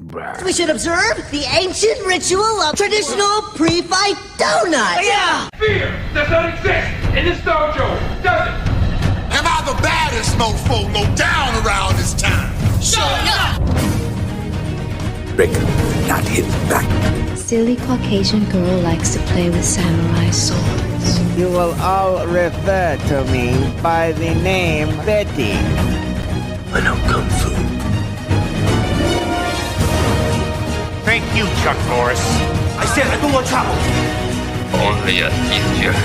We should observe the ancient ritual of traditional pre-fight donuts. Yeah. Fear does not exist in this dojo, does it? Am I the baddest mofo low down around this time? Shut up! Break, not hit back. Silly Caucasian girl likes to play with samurai swords. You will all refer to me by the name Betty. I know Kung Fu. Thank you, Chuck Norris. I said I don't want trouble. Only an idiot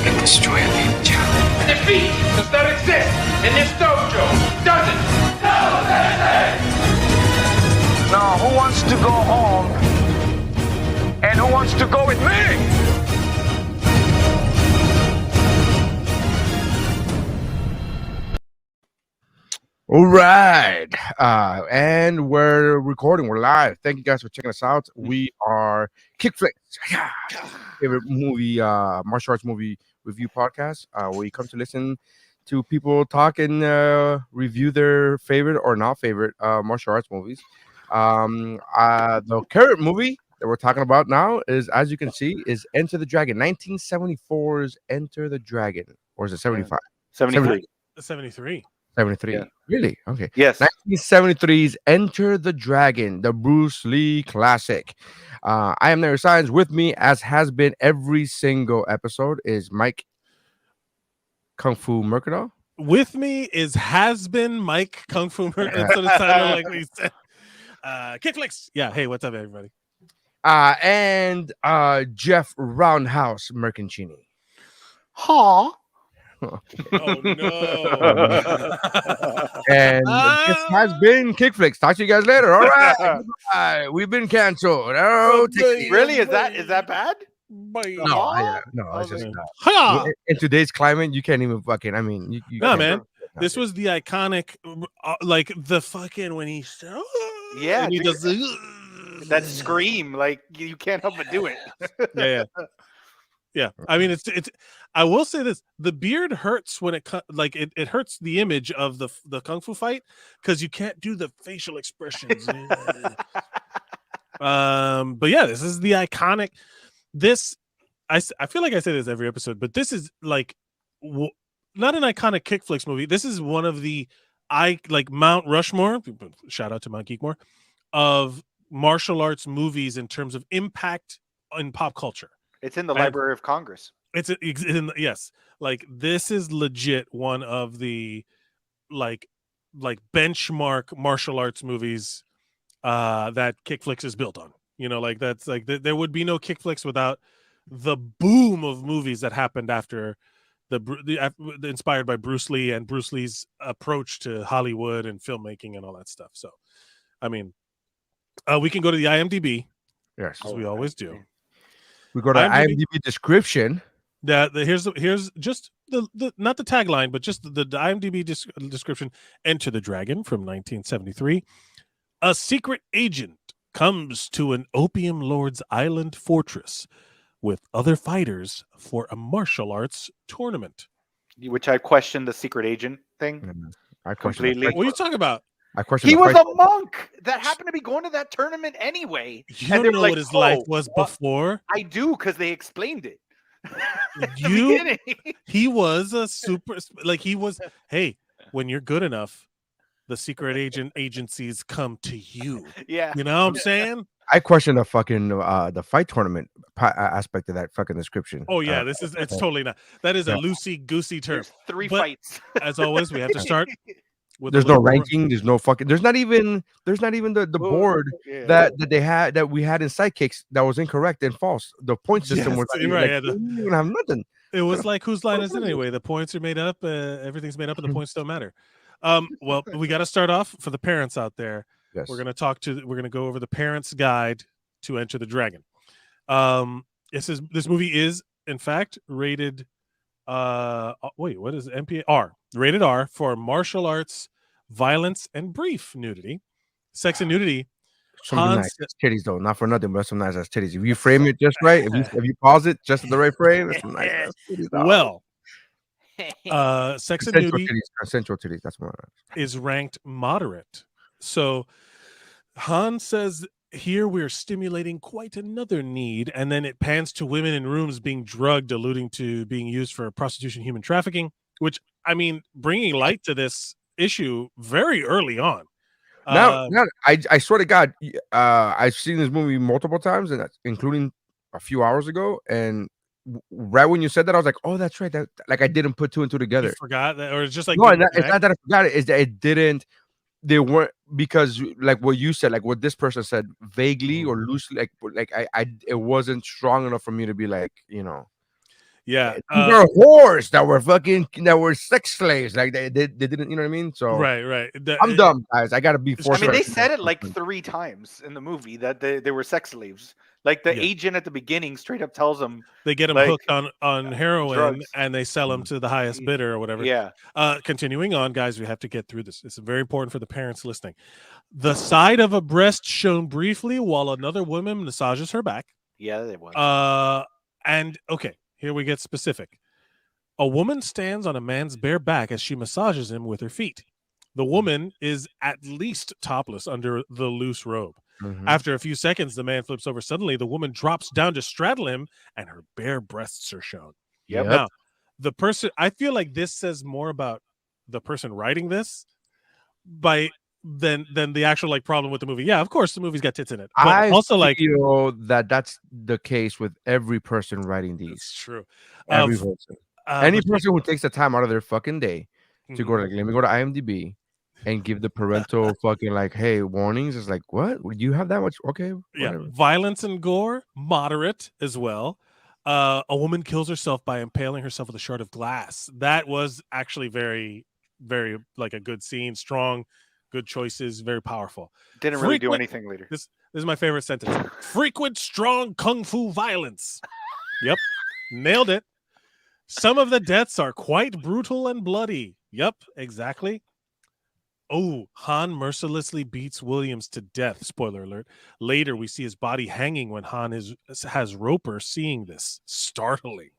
can destroy a ninja. Defeat does not exist in this dojo, does it? No, Now, who wants to go home? And who wants to go with me? All right. And we're recording. We're live. Thank you guys for checking us out. We are KickFlix, favorite movie, martial arts movie review podcast, where you come to listen to people talk and review their favorite or not favorite martial arts movies. The current movie that we're talking about now is, as you can see, is Enter the Dragon, 1974's Enter the Dragon. Or is it 75? 73. 73. 73. Yeah. Really? Okay. Yes. 1973's Enter the Dragon, the Bruce Lee classic. I am Larry Science. With me, as has been every single episode, is Mike Kung Fu Mercadal. With me has been Mike Kung Fu Mercadal. So the title, like we said. KickFlix. Yeah. Hey, what's up, everybody? And Jeff Roundhouse Mercancini. Huh? Oh no. And this has been KickFlix. Talk to you guys later. All right. Goodbye. We've been canceled. Oh, Really? Is that bad? No, it's just in today's climate, you can't even fucking. I mean, you no, man. This was the iconic, like the fucking when he said, Yeah, and he does that scream, like you can't help but do it. Yeah. I mean, it's. I will say this: the beard hurts when it it hurts the image of the kung fu fight because you can't do the facial expressions. But yeah, this is the iconic. This I feel like I say this every episode, but this is like not an iconic KickFlix movie. This is one of the Mount Rushmore. Shout out to Mount Geekmore of martial arts movies in terms of impact in pop culture. It's in the Library of Congress. Yes, like this is legit one of the like benchmark martial arts movies that KickFlix is built on. You know, like that's like there would be no KickFlix without the boom of movies that happened after the inspired by Bruce Lee and Bruce Lee's approach to Hollywood and filmmaking and all that stuff. So, I mean, we can go to the IMDb. Yes, as we always do. We go to IMDb description. Here's just the not the tagline, but just the IMDb description. Enter the Dragon from 1973. A secret agent comes to an opium lord's island fortress with other fighters for a martial arts tournament. Which I question the secret agent thing. I question completely. What are you talking about? I question. He was a monk that happened to be going to that tournament anyway. You don't know what his life was before. I do, because they explained it. He was a super, like he was. Hey, when you're good enough, the secret agencies come to you. Yeah, you know what I'm saying. I question the fucking the fight tournament aspect of that fucking description. Oh yeah, it's totally not. That is a loosey goosey term. There's 3 fights. As always, we have to start. There's no ranking. There's no fucking. There's not even the board that we had in Sidekicks that was incorrect and false. The point system was right. Like, you don't have nothing. It was like whose line is it anyway? The points are made up. Everything's made up, and the points don't matter. Well, we got to start off for the parents out there. Yes. We're gonna go over the parents' guide to Enter the Dragon. This movie is in fact rated. What is MPR? Rated R for martial arts, violence, and brief nudity, sex and nudity. Some nice titties though, not for nothing, but some nice ass titties. If you frame it just right, if you pause it just in the right frame, it's some nice ass titties. Well, sex and nudity, consensual titties. That's more is ranked moderate. So Han says, "Here we're stimulating quite another need," and then it pans to women in rooms being drugged, alluding to being used for prostitution, human trafficking. Which, I mean, bringing light to this issue very early on. Now, I swear to God, I've seen this movie multiple times, and that's including a few hours ago. And right when you said that, I was like, "Oh, that's right." That like I didn't put two and two You together. forgot that, or it's just like No, didn't it's not connect? that I forgot it. Is that it didn't. They weren't because like what you said, like what this person said, vaguely or loosely, like it wasn't strong enough for me to be like, Yeah, these are whores that were sex slaves. Like they didn't, you know what I mean? So right. I'm dumb, guys. I gotta be I forced. mean, they said it like 3 times in the movie that they were sex slaves. Like the Yeah. agent at the beginning straight up tells them They get them like hooked on heroin drugs. and they sell them to the highest bidder or whatever. Yeah. Continuing on, guys, we have to get through this. It's very important for the parents listening. The side of a breast shown briefly while another woman massages her back. Yeah, they was. And okay, here we get specific. A woman stands on a man's bare back as she massages him with her feet. The woman is at least topless under the loose robe. After a few seconds, the man flips over. Suddenly, the woman drops down to straddle him, and her bare breasts are shown. Yep. Now, the person, I feel like this says more about the person writing this than the actual like problem with the movie. Yeah, of course, the movie's got tits in it, but I also like feel that's the case with every person writing these. it's true. Every person, any but- person who takes the time out of their fucking day to go to let me go to IMDb and give the parental fucking like, hey, warnings. Is like, what? You have that much? Okay, whatever. Violence and gore, moderate as well. A woman kills herself by impaling herself with a shard of glass. That was actually very, very like a good scene. Strong, good choices, very powerful. Didn't really do anything later. This is my favorite sentence. Frequent, strong kung fu violence. Yep, nailed it. Some of the deaths are quite brutal and bloody. Yep, exactly. Oh, Han mercilessly beats Williams to death. Spoiler alert. Later, we see his body hanging when Han has Roper seeing this. Startling.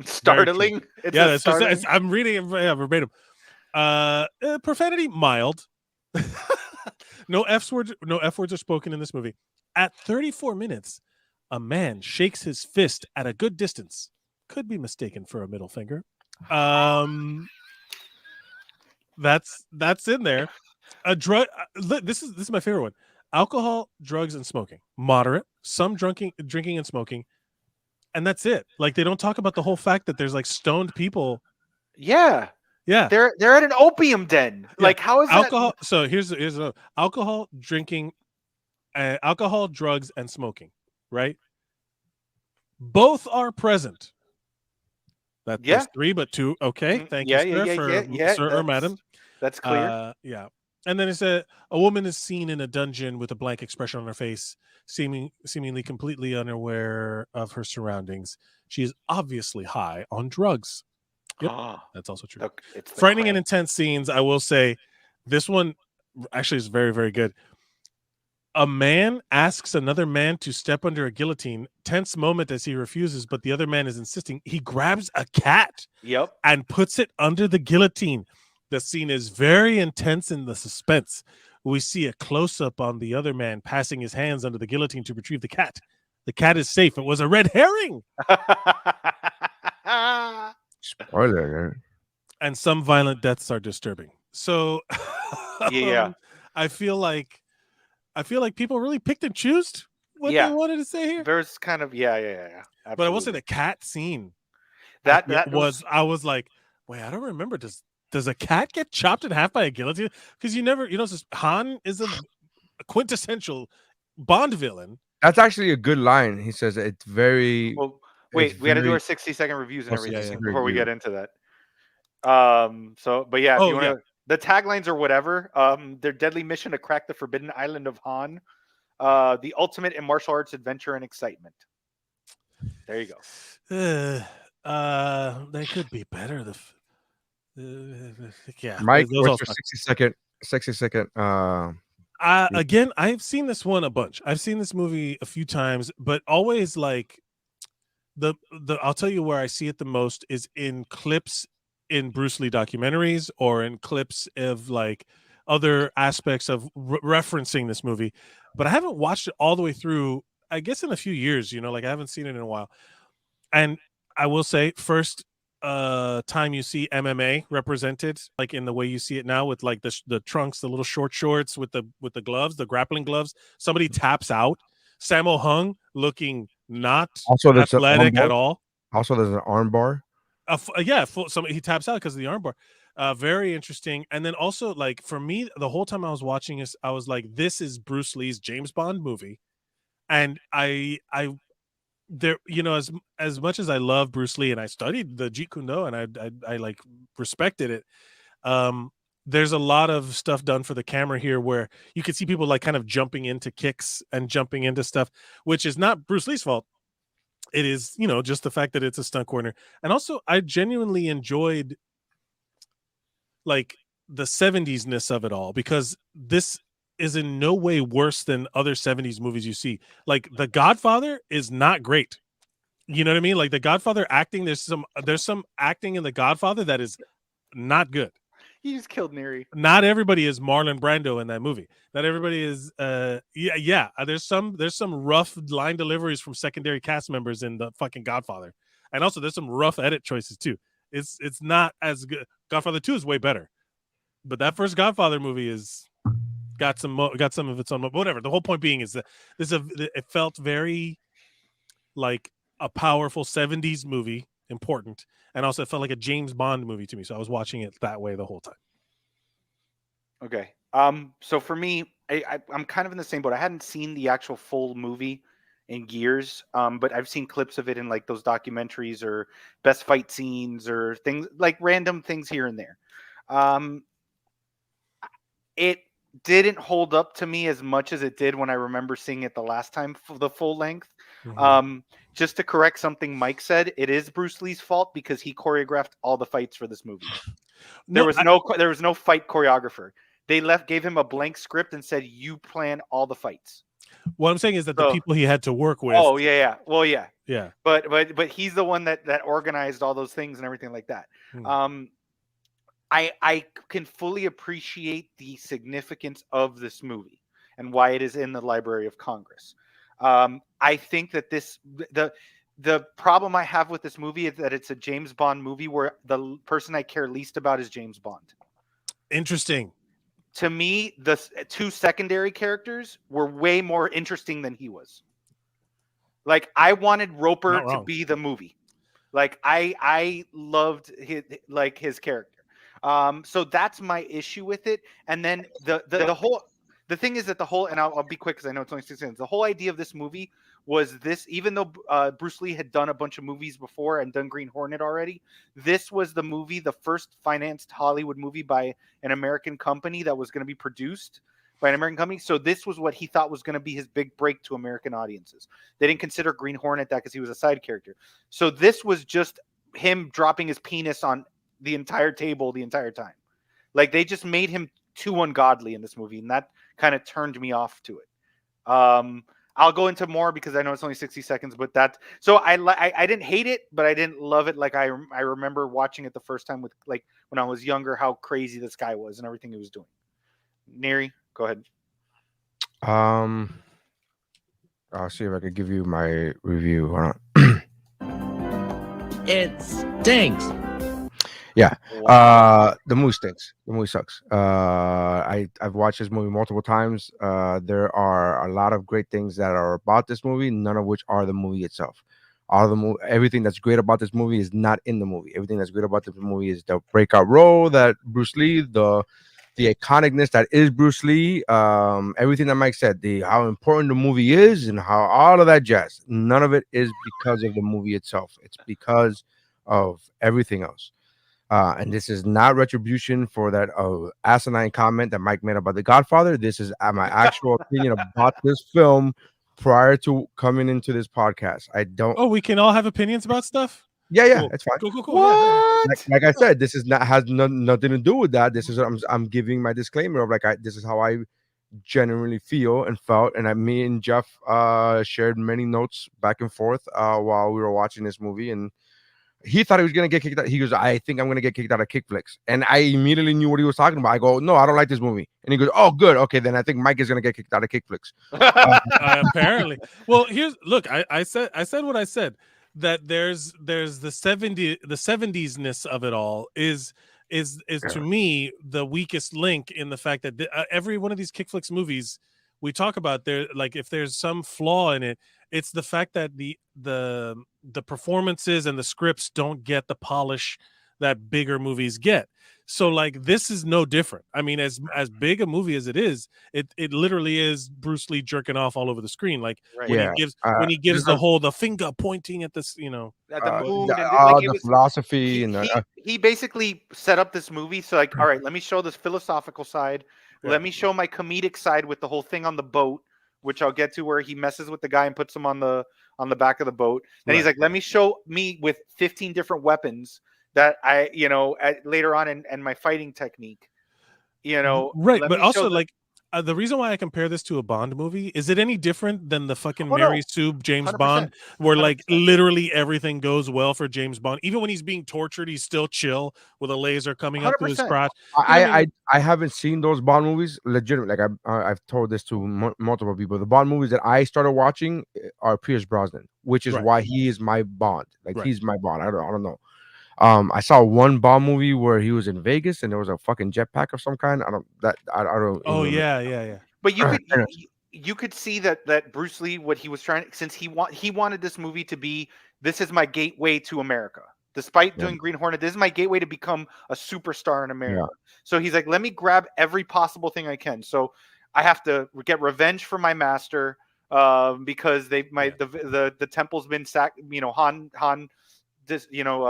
Startling? It's startling? I'm reading it verbatim. Profanity, mild. No F words are spoken in this movie. At 34 minutes, a man shakes his fist at a good distance. Could be mistaken for a middle finger. That's in there. A drug. This is my favorite one. Alcohol, drugs, and smoking. Moderate. Some drinking and smoking, and that's it. Like they don't talk about the whole fact that there's like stoned people. Yeah. They're at an opium den. Yeah. Like how is alcohol? That? So here's alcohol, drinking, alcohol, drugs, and smoking. Right. Both are present. That's 3, but 2. Okay, thank you, sir, sir or madam. That's clear. Yeah. And then it said a woman is seen in a dungeon with a blank expression on her face, seemingly completely unaware of her surroundings. She is obviously high on drugs. Yep, that's also true. It's frightening and intense scenes. I will say, this one actually is very, very good. A man asks another man to step under a guillotine. Tense moment as he refuses, but the other man is insisting. He grabs a cat and puts it under the guillotine. The scene is very intense in the suspense. We see a close-up on the other man passing his hands under the guillotine to retrieve the cat. The cat is safe. It was a red herring. Spoiler. And some violent deaths are disturbing. So I feel like people really picked and chose what they wanted to say here. There's kind of Absolutely. But I will say the cat scene. That was I was like, wait, I don't remember. Does a cat get chopped in half by a guillotine? Because Han is a quintessential Bond villain. That's actually a good line. He says it's very. Well, wait, we got to do our 60-second reviews and everything before we get into that. But yeah, if you want to. The taglines or whatever, their deadly mission to crack the forbidden island of Han, the ultimate in martial arts adventure and excitement. There you go. They could be better. Mike, what's your 60-second? Again, I've seen this one a bunch. I've seen this movie a few times, but always like the I'll tell you where I see it the most is in clips in Bruce Lee documentaries or in clips of like other aspects of referencing this movie, but I haven't watched it all the way through. I guess in a few years, like I haven't seen it in a while. And I will say, first time you see MMA represented, like in the way you see it now, with like the trunks, the little short shorts with the gloves, the grappling gloves. Somebody taps out. Sammo Hung looking not Also, there's an athletic armbar. at all. Also, there's an armbar. He taps out because of the armbar. Very interesting. And then also, like, for me, the whole time I was watching this, I was like, this is Bruce Lee's James Bond movie. And I there, as much as I love Bruce Lee and I studied the Jeet Kune Do and I like respected it, there's a lot of stuff done for the camera here where you can see people like kind of jumping into kicks and jumping into stuff, which is not Bruce Lee's fault. It is, just the fact that it's a stunt corner. And also, I genuinely enjoyed like the 70s-ness of it all, because this is in no way worse than other 70s movies you see. Like The Godfather is not great. You know what I mean? Like The Godfather acting, there's some acting in The Godfather that is not good. He just killed Neri. Not everybody is Marlon Brando in that movie. Not everybody is there's some rough line deliveries from secondary cast members in the fucking Godfather. And also there's some rough edit choices too. It's not as good. Godfather 2 is way better. But that first Godfather movie is got some of its own, whatever. The whole point being is that it felt very like a powerful 70s movie, important, and also it felt like a James Bond movie to me. So I was watching it that way the whole time. Okay. So for me, I'm kind of in the same boat. I hadn't seen the actual full movie in years, but I've seen clips of it in like those documentaries or best fight scenes or things like random things here and there. It didn't hold up to me as much as it did when I remember seeing it the last time for the full length. Mm-hmm. Just to correct something Mike said, it is Bruce Lee's fault because he choreographed all the fights for this movie. There was no fight choreographer. They gave him a blank script and said, "You plan all the fights." What I'm saying is that the people he had to work with. Oh yeah. Well, yeah. Yeah. But he's the one that organized all those things and everything like that. Hmm. I can fully appreciate the significance of this movie and why it is in the Library of Congress. I think that the problem I have with this movie is that it's a James Bond movie where the person I care least about is James Bond. Interesting. To me, the two secondary characters were way more interesting than he was. Like, I wanted Roper to be the movie. Like, I loved his character. So that's my issue with it. And then the thing is that and I'll be quick because I know it's only 6 minutes. The whole idea of this movie was this, even though Bruce Lee had done a bunch of movies before and done Green Hornet already, this was the movie, the first financed Hollywood movie by an American company that was going to be produced by an American company. So this was what he thought was going to be his big break to American audiences. They didn't consider Green Hornet that because he was a side character. So this was just him dropping his penis on the entire table the entire time. Like, they just made him too ungodly in this movie, and that kind of turned me off to it. I'll go into more because I know it's only 60 seconds, but so I didn't hate it, but I didn't love it. Like I remember watching it the first time with, like, when I was younger, how crazy this guy was and everything he was doing. Neri, go ahead. I'll see if I could give you my review. Hold on. It stinks. Yeah. The movie stinks. The movie sucks. I've watched this movie multiple times. There are a lot of great things that are about this movie, none of which are the movie itself. Everything that's great about this movie is not in the movie. Everything that's great about this movie is the breakout role that Bruce Lee, the iconicness that is Bruce Lee, everything that Mike said, how important the movie is and how all of that jazz. None of it is because of the movie itself. It's because of everything else. And this is not retribution for that asinine comment that Mike made about The Godfather. This is my actual opinion about this film prior to coming into this podcast. I don't. Oh, we can all have opinions about stuff? Yeah, cool. That's fine. Cool. What? Like I said, this has nothing to do with that. This is I'm giving my disclaimer of this is how I genuinely feel and felt. And me and Jeff shared many notes back and forth while we were watching this movie, and He thought he was gonna get kicked out. He goes, I think I'm gonna get kicked out of KickFlix. And I immediately knew what he was talking about. I go, no, I don't like this movie. And he goes, oh, good. Okay, then I think Mike is gonna get kicked out of KickFlix. Apparently. Well, look, I said what I said, that there's the 70s-ness of it all is to me the weakest link, in the fact that every one of these KickFlix movies we talk about, there, like, if there's some flaw in it, it's the fact that the performances and the scripts don't get the polish that bigger movies get. So, like, this is no different. I mean, as big a movie as it is, it literally is Bruce Lee jerking off all over the screen. Like, Right. when he gives the finger pointing at this, At the moon, the, and like, the philosophy and he basically set up this movie. So, like, all right, let me show this philosophical side. Yeah. Let me show my comedic side with the whole thing on the boat, which I'll get to, where he messes with the guy and puts him on the back of the boat. Then he's like, let me show me with 15 different weapons that I, later on in my fighting technique, right. But also, like, the reason why I compare this to a Bond movie, is it any different than the fucking Mary Sue James 100%. Bond, where 100%. like literally everything goes well for James Bond? Even when he's being tortured, he's still chill with a laser coming up to his 100%. crotch. I haven't seen those Bond movies. Legitimate, like I've told this to multiple people. The Bond movies that I started watching are Pierce Brosnan, which is why he is my Bond. Like, he's my Bond. I don't know. I saw one Bond movie where he was in Vegas and there was a fucking jetpack of some kind. I don't. Oh yeah. But you could see that Bruce Lee, what he was trying, since he wanted this movie to be, this is my gateway to America. Despite doing Green Hornet, this is my gateway to become a superstar in America. So he's like, let me grab every possible thing I can. So I have to get revenge for my master, because the temple's been sacked. Han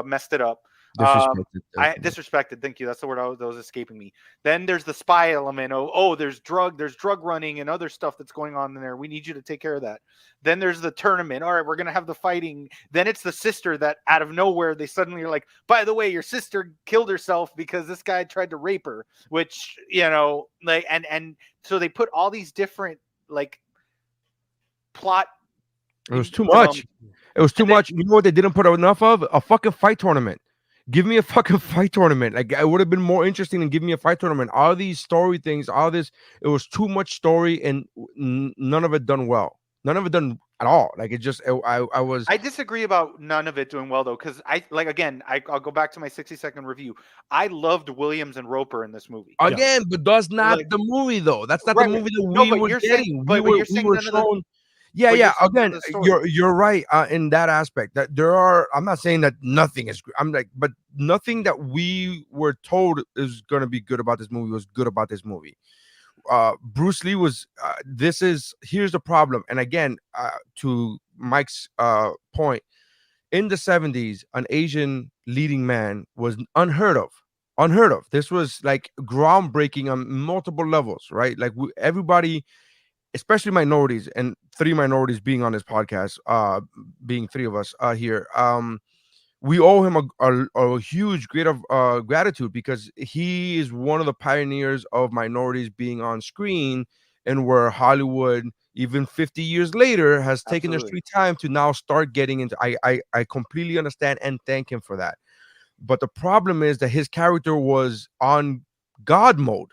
messed it up. Disrespected. Thank you. That's the word that was escaping me. Then there's the spy element. There's drug running and other stuff that's going on in there. We need you to take care of that. Then there's the tournament. All right, we're gonna have the fighting. Then it's the sister that out of nowhere they suddenly are like, by the way, your sister killed herself because this guy tried to rape her. Which like, and so they put all these different like plot. It was too much. It was too much. You know what they didn't put enough of? A fucking fight tournament. Give me a fucking fight tournament. Like, it would have been more interesting than give me a fight tournament. All these story things, all this, it was too much story and none of it done well. None of it done at all. Like, it just, I disagree about none of it doing well though, because I'll go back to my 60-second review. I loved Williams and Roper in this movie. Again, but that's not the movie though. That's not the movie that we were getting. We were shown. Yeah. Again, you're right in that aspect. That there are. I'm not saying that nothing is. But nothing that we were told is going to be good about this movie was good about this movie. Bruce Lee was. Here's the problem. And again, to Mike's point, in the 70s, an Asian leading man was unheard of. This was like groundbreaking on multiple levels, right? Like, everybody, especially minorities, and 3 minorities being on this podcast, being 3 of us here, we owe him a huge grade of gratitude, because he is one of the pioneers of minorities being on screen, and where Hollywood, even 50 years later, has taken their sweet time to now start getting into. I completely understand and thank him for that. But the problem is that his character was on God mode.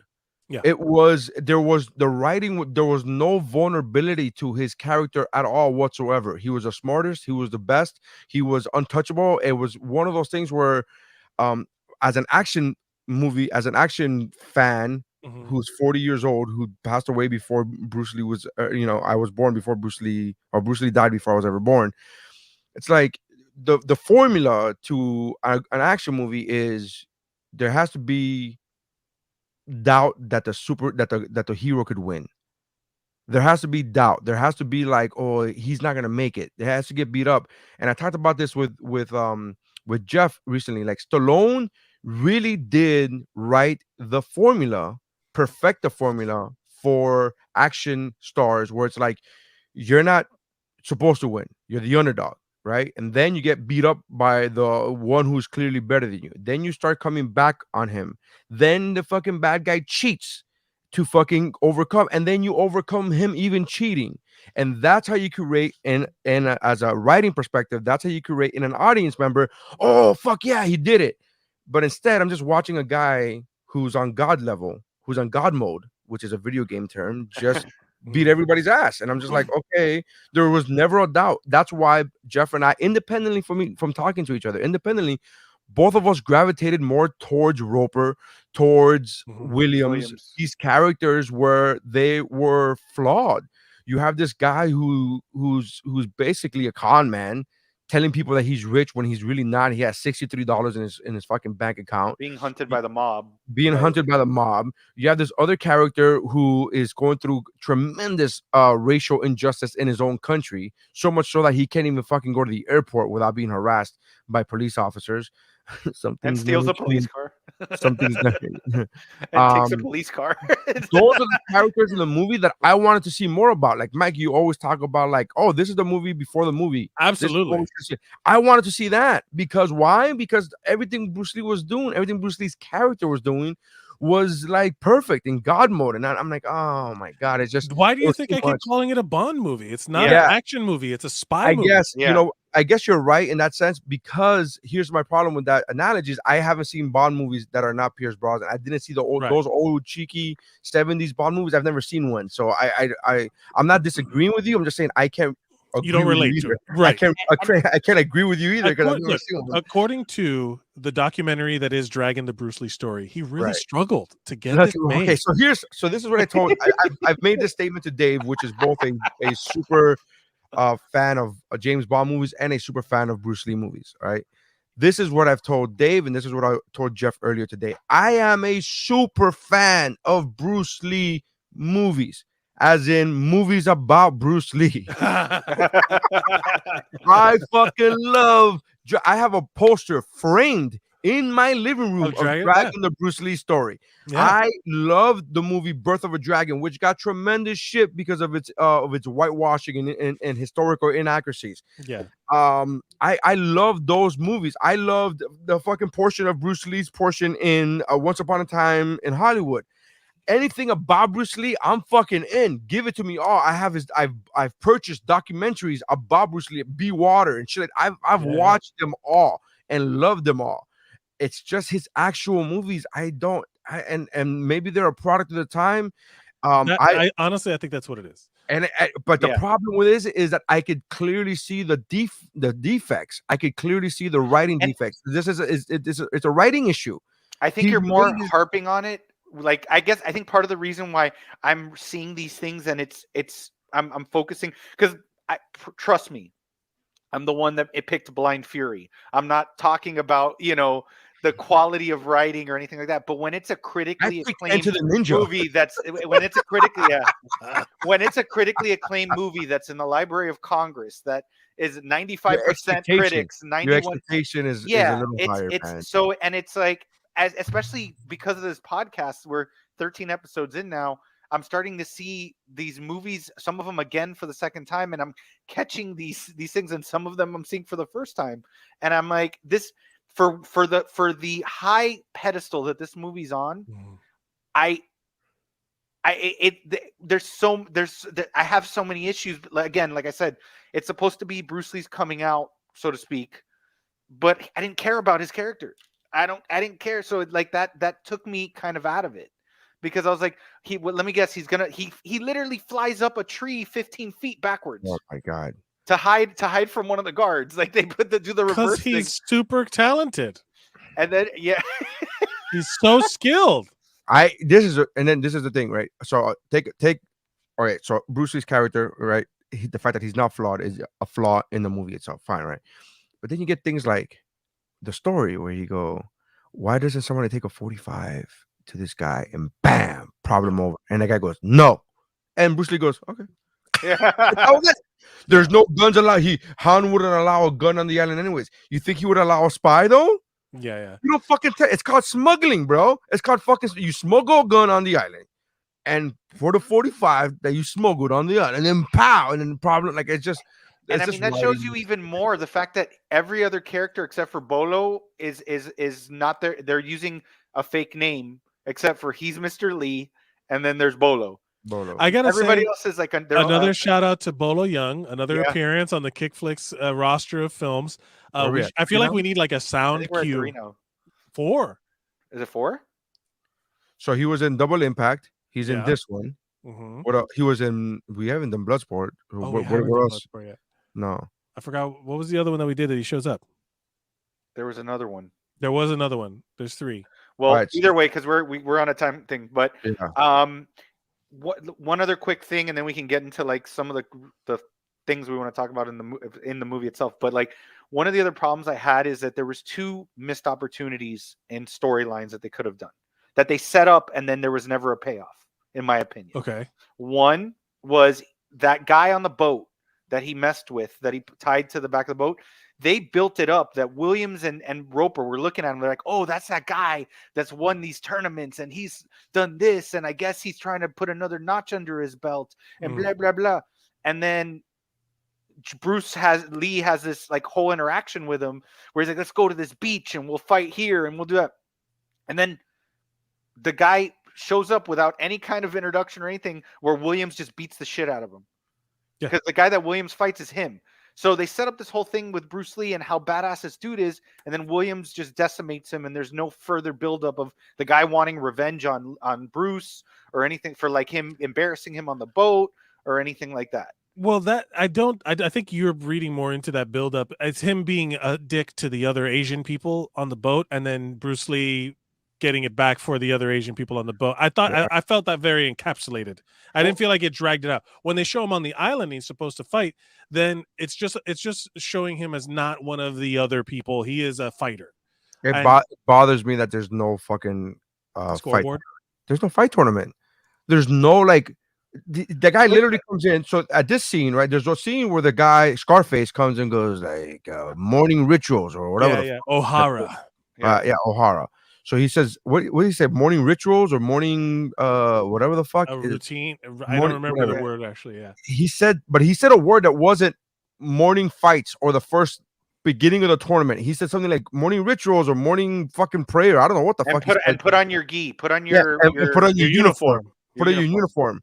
Yeah, there was the writing. There was no vulnerability to his character at all whatsoever. He was the smartest. He was the best. He was untouchable. It was one of those things where, as an action fan, who's 40 years old, who passed away before Bruce Lee was, I was born before Bruce Lee, or Bruce Lee died before I was ever born. It's like the formula to an action movie is there has to be doubt that the hero could win. There has to be doubt. There has to be like, oh, he's not gonna make it. It has to get beat up. And I talked about this with Jeff recently. Like, Stallone really did write the formula, perfect the formula for action stars, where it's like, you're not supposed to win. You're the underdog, right? And then you get beat up by the one who's clearly better than you. Then you start coming back on him. Then the fucking bad guy cheats to fucking overcome, and then you overcome him even cheating, and that's how you create and as a writing perspective, that's how you create in an audience member. Oh fuck yeah, he did it. But instead, I'm just watching a guy who's on God level, who's on God mode, which is a video game term, just beat everybody's ass, and I'm just like, okay, there was never a doubt. That's why Jeff and I, independently from talking to each other, independently, both of us gravitated more towards Roper, towards Williams. These characters they were flawed. You have this guy who's basically a con man, telling people that he's rich when he's really not. He has $63 in his fucking bank account. Being hunted by the mob. Hunted by the mob. You have this other character who is going through tremendous racial injustice in his own country, so much so that he can't even fucking go to the airport without being harassed by police officers. And steals a police car. Something's and takes a police car. Those are the characters in the movie that I wanted to see more about. Like Mike, you always talk about like, oh, this is the movie before the movie. Absolutely. I wanted to see that because why? Because everything Bruce Lee was doing, everything Bruce Lee's character was doing was like perfect in God mode. And I'm like, oh my God, it's just why do you think I keep calling it a Bond movie? It's not an action movie, it's a spy movie. I guess you're right in that sense, because here's my problem with that analogy is I haven't seen Bond movies that are not Pierce Brosnan. I didn't see those old cheeky 70s Bond movies. I've never seen one. So I'm not disagreeing with you. I'm just saying I can't you don't relate to it. Right. I can't agree with you either because I've never seen one. According to the documentary that is Dragon the Bruce Lee story, he really struggled to get this made. Okay, so this is what I told I've made this statement to Dave, which is both a super fan of James Bond movies and a super fan of Bruce Lee movies. Right. This is what I've told Dave, and this is what I told Jeff earlier today. I am a super fan of Bruce Lee movies, as in movies about Bruce Lee. I fucking love. I have a poster framed in my living room of Dragon the Bruce Lee story. Yeah. I love the movie Birth of a Dragon, which got tremendous shit because of its whitewashing and historical inaccuracies. Yeah. I love those movies. I loved the fucking portion of Bruce Lee's portion in Once Upon a Time in Hollywood. Anything about Bruce Lee, I'm fucking in. Give it to me all. I've purchased documentaries about Bruce Lee, Be Water and shit. I've watched them all and loved them all. It's just his actual movies. And maybe they're a product of the time. I honestly, I think that's what it is. But the problem with this is that I could clearly see the defects. I could clearly see the writing defects. It's a writing issue. I think you're more harping on it. Like I think part of the reason why I'm seeing these things and I'm focusing because trust me, I'm the one that picked Blind Fury. I'm not talking about the quality of writing or anything like that. But when it's a critically acclaimed movie when it's a critically acclaimed movie that's in the Library of Congress that is 95% critics, 91%. Your expectation is a little higher. It's like. Especially because of this podcast, we're 13 episodes in now. I'm starting to see these movies, some of them again for the second time, and I'm catching these things, and some of them I'm seeing for the first time. And I'm like, this for the high pedestal that this movie's on, I have so many issues. Again, like I said, it's supposed to be Bruce Lee's coming out, so to speak, but I didn't care about his character. I didn't care. So that took me kind of out of it because I was like, let me guess, he literally flies up a tree 15 feet backwards. Oh my God. To hide from one of the guards. Like they do the reverse thing. He's super talented. And then, he's so skilled. This is the thing, right? So take, all right. So Bruce Lee's character, right? The fact that he's not flawed is a flaw in the movie itself. Fine. Right. But then you get things like the story where you go, why doesn't somebody take a 45 to this guy and bam, problem over? And the guy goes, no. And Bruce Lee goes, okay. There's no guns allowed. Han wouldn't allow a gun on the island anyways. You think he would allow a spy though? Yeah. You don't fucking it's called smuggling, bro. It's called fucking you smuggle a gun on the island. And for the 45 that you smuggled on the island, and then pow, and then the problem, like it's just. And I mean that shows you even more the fact that every other character except for Bolo is not there. They're using a fake name except for he's Mr. Lee and then there's Bolo. Bolo. I gotta Everybody say, else is like another shout out to Bolo Young, another Yeah. appearance on the KickFlix roster of films. Where are we at? I feel Three like now? we need like a I sound think we're at 3 cue. now. 4. Is it 4? So he was in Double Impact. He's in Yeah. this one. Mm-hmm. What he was in? We haven't done Bloodsport. Oh, what we haven't what done else? Bloodsport yet. No. I forgot what was the other one that we did that he shows up. There was another one. There was another one. There's 3. Well, Right, so- either way, because we're on a time thing. But Yeah. one other quick thing, and then we can get into like some of the things we want to talk about in the movie itself. But like one of the other problems I had is that there was 2 missed opportunities in storylines that they could have done, that they set up and then there was never a payoff, in my opinion. Okay. One was that guy on the boat that he messed with, that he tied to the back of the boat. They built it up that Williams and Roper were looking at him. They're like, oh, that's that guy that's won these tournaments and he's done this. And I guess he's trying to put another notch under his belt and blah, blah, blah. And then Lee has this like whole interaction with him where he's like, let's go to this beach and we'll fight here and we'll do that. And then the guy shows up without any kind of introduction or anything, where Williams just beats the shit out of him. Yeah. Because the guy that Williams fights is him. So they set up this whole thing with Bruce Lee and how badass this dude is, and then Williams just decimates him, and there's no further buildup of the guy wanting revenge on Bruce or anything for like him embarrassing him on the boat or anything like that. Well, I think you're reading more into that buildup. It's him being a dick to the other Asian people on the boat, and then Bruce Lee getting it back for the other Asian people on the boat. I felt that very encapsulated. I didn't feel like it dragged it out. When they show him on the island, he's supposed to fight. Then it's just showing him as not one of the other people. He is a fighter. It bothers me that there's no fucking scoreboard. There's no fight tournament. There's no like the guy literally comes in. So at this scene, right? There's a scene where the guy Scarface comes and goes like morning rituals or whatever. Yeah, O'Hara. O'Hara. So he says, what did he say? Morning rituals or morning whatever the fuck. A routine. I don't remember the word actually. Yeah. He said a word that wasn't morning fights or the first beginning of the tournament. He said something like morning rituals or morning fucking prayer. I don't know what the fuck. And put on your gi. Put on your uniform. Put on your uniform.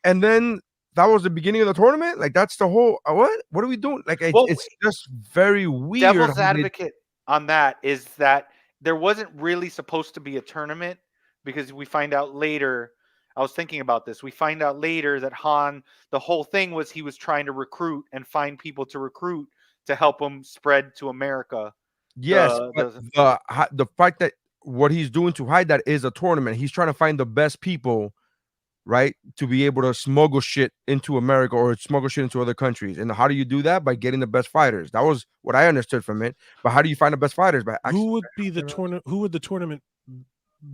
And then that was the beginning of the tournament. Like that's the whole what? What are we doing? Like it's just very weird. Devil's advocate on that is that there wasn't really supposed to be a tournament, because we find out later. I was thinking about this. We find out later that Han, the whole thing was he was trying to recruit and find people to recruit to help him spread to America. Yes, the fact that what he's doing to hide that is a tournament. He's trying to find the best people, right, to be able to smuggle shit into America or smuggle shit into other countries. And how do you do that? By getting the best fighters. That was what I understood from it. But how do you find the best fighters? Who would the tournament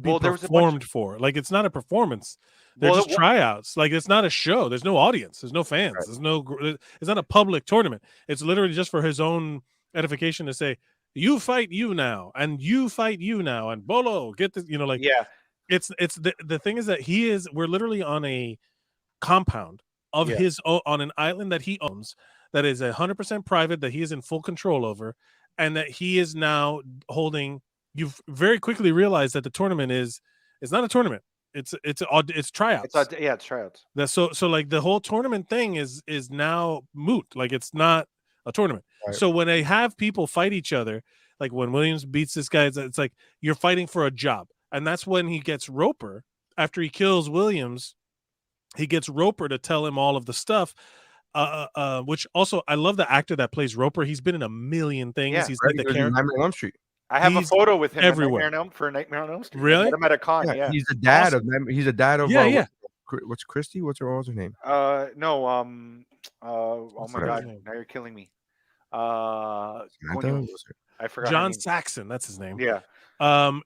be performed for? Like, it's not a performance. They're just tryouts. Like, it's not a show. There's no audience. There's no fans. Right. It's not a public tournament. It's literally just for his own edification to say, you fight you now, and you fight you now, and Bolo, get this, It's the thing is that we're literally on a compound of his on an island that he owns, that is 100% private, that he is in full control over, and that he is now holding. You've very quickly realized that the tournament it's not a tournament. It's tryouts. It's tryouts. So like the whole tournament thing is now moot. Like, it's not a tournament. Right. So when they have people fight each other, like when Williams beats this guy, it's like you're fighting for a job. And that's when he gets Roper. After he kills Williams, he gets Roper to tell him all of the stuff. Which also, I love the actor that plays Roper. He's been in a million things. Yeah, he's like the character. Nightmare on Elm Street. I have a photo with him everywhere. Nightmare on Elm Street. Really? I met him at a con. Yeah. He's the dad of. He's the dad of. Yeah. What's Christy? What's her name? No. Oh my God! Now you're killing me. I forgot. John Saxon. That's his name. Yeah.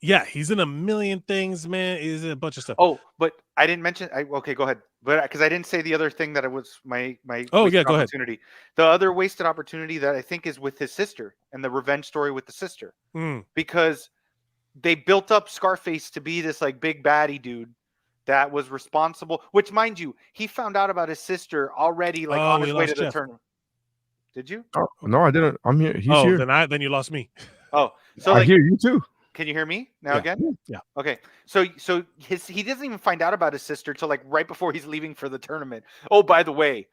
Yeah, he's in a million things, man. He's in a bunch of stuff. Oh, but I didn't mention. Okay, go ahead. But because I didn't say the other thing that it was my go ahead. The other wasted opportunity that I think is with his sister and the revenge story with the sister, because they built up Scarface to be this like big baddie dude that was responsible. Which, mind you, he found out about his sister already, like on his way to the tournament. Did you? Oh, no, I didn't. I'm here. He's here. Then you lost me. Oh, so I hear you too. Can you hear me now Yeah. again? Yeah. Okay. So he doesn't even find out about his sister till like right before he's leaving for the tournament. Oh, by the way,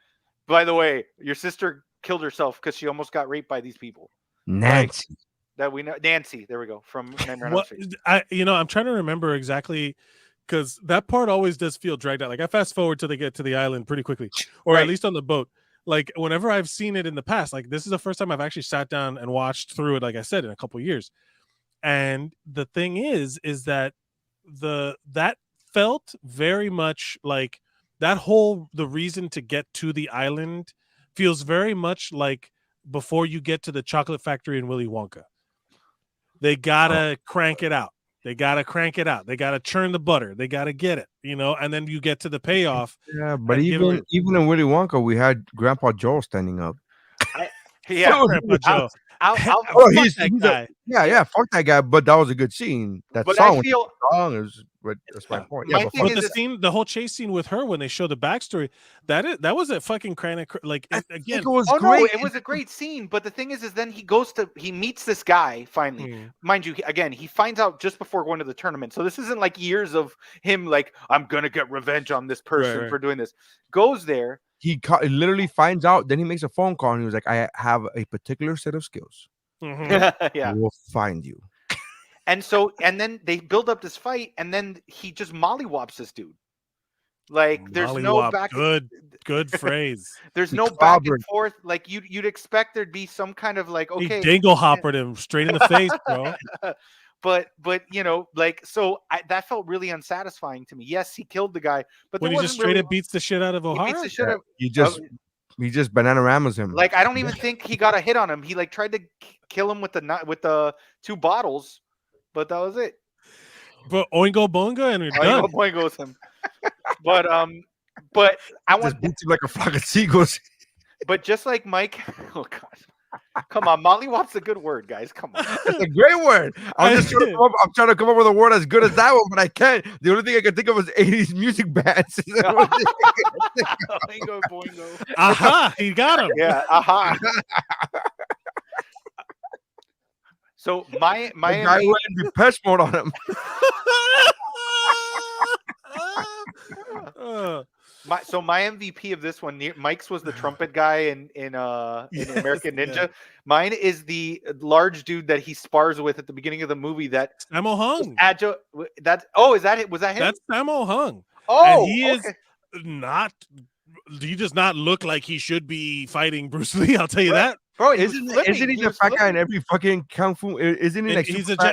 your sister killed herself because she almost got raped by these people. Nancy. That we know. Nancy. There we go. From Nightmare on Elm What Street. I'm trying to remember exactly because that part always does feel dragged out. Like I fast forward till they get to the island pretty quickly, or Right. at least on the boat. Like whenever I've seen it in the past, like this is the first time I've actually sat down and watched through it. Like I said, in a couple of years. And the thing is that that felt very much like the reason to get to the island feels very much like before you get to the chocolate factory in Willy Wonka. They gotta crank it out. They gotta churn the butter. They gotta get it, and then you get to the payoff. Yeah, but even in Willy Wonka, we had Grandpa Joel standing up. Grandpa Joe. He's that guy. Yeah, fuck that guy. But that was a good scene. That But song I feel but that's my point. my Yeah, thing But is the whole chase scene with her when they show the backstory, that was a fucking like again. it was oh great. no, it was a great scene. But the thing is then he meets this guy finally. Mind you, again, he finds out just before going to the tournament. So this isn't like years of him like I'm gonna get revenge on this person for doing this. Goes there. He literally finds out. Then he makes a phone call and he was like, "I have a particular set of skills. Yeah, I will find you." And then they build up this fight, and then he just mollywops this dude. Like there's no back. Good phrase. There's no back and forth. Like you'd expect there'd be some kind of like He dangle hoppered him straight in the face, bro. But that felt really unsatisfying to me. Yes, he killed the guy, but when he just straight up beats the shit out of O'Hara. He just Bananaramas him. Like I don't even think he got a hit on him. He like tried to kill him with the 2 bottles, but that was it. But Oingo Bonga and we're done. Boingo's him. But I want beats him like a flock of seagulls. But just like Mike, oh god, come on, mollywop's a good word, guys. Come on, it's a great word. I'm trying to come up with a word as good as that one, but I can't. The only thing I can think of is 80s music bands. Boingo, boingo. Aha, he got him. Yeah, aha. So my guy went in Depeche Mode on him. My MVP of this one, Mike's was the trumpet guy in American Ninja. Mine is the large dude that he spars with at the beginning of the movie. That Sammo Hung. Was that him? That's Sammo Hung. Oh, and he is not. He does not look like he should be fighting Bruce Lee. I'll tell you that. Bro, isn't he the fat guy in every fucking kung fu? Isn't he like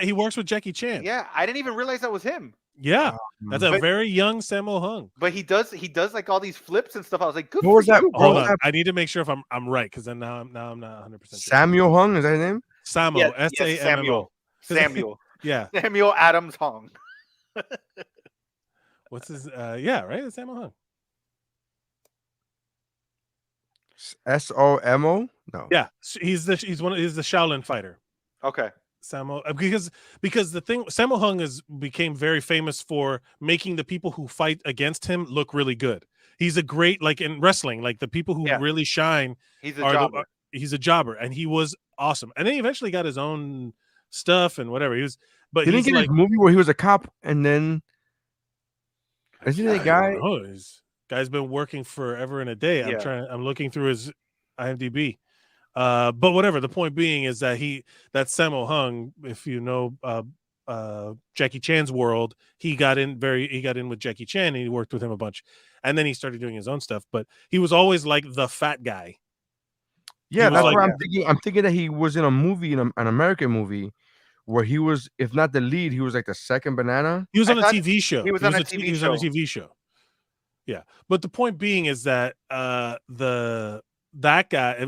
he works with Jackie Chan? Yeah, I didn't even realize that was him. Yeah, that's a very young Sammo Hung. But he does like all these flips and stuff. I was like, good. What was that? Hold on, I need to make sure if I'm right because then now I'm not 100%. Samuel Hung, is that his name? Sammo, Samuel. Samuel. Yeah, Samuel Adams Hung. What's his? Yeah, right. It's Sammo Hung. SOMO? No. Yeah, he's the Shaolin fighter. Okay. Sammo, because the thing Sammo Hung became very famous for making the people who fight against him look really good. He's a great, like in wrestling, like the people who really shine. He's a jobber. He's a jobber, and he was awesome. And then he eventually got his own stuff and whatever. He was, but didn't he get his movie where he was a cop and then isn't he a guy? Oh, guy's been working forever and a day. I'm looking through his IMDb. But whatever. The point being is that that's Sammo Hung. If you know Jackie Chan's world, he got in with Jackie Chan and he worked with him a bunch, and then he started doing his own stuff. But he was always like the fat guy. Yeah, that's what I'm thinking. I'm thinking that he was in a movie, an American movie, where he was, if not the lead, he was like the second banana. He was on a TV show. He was on a TV show. Yeah, but the point being is that that guy,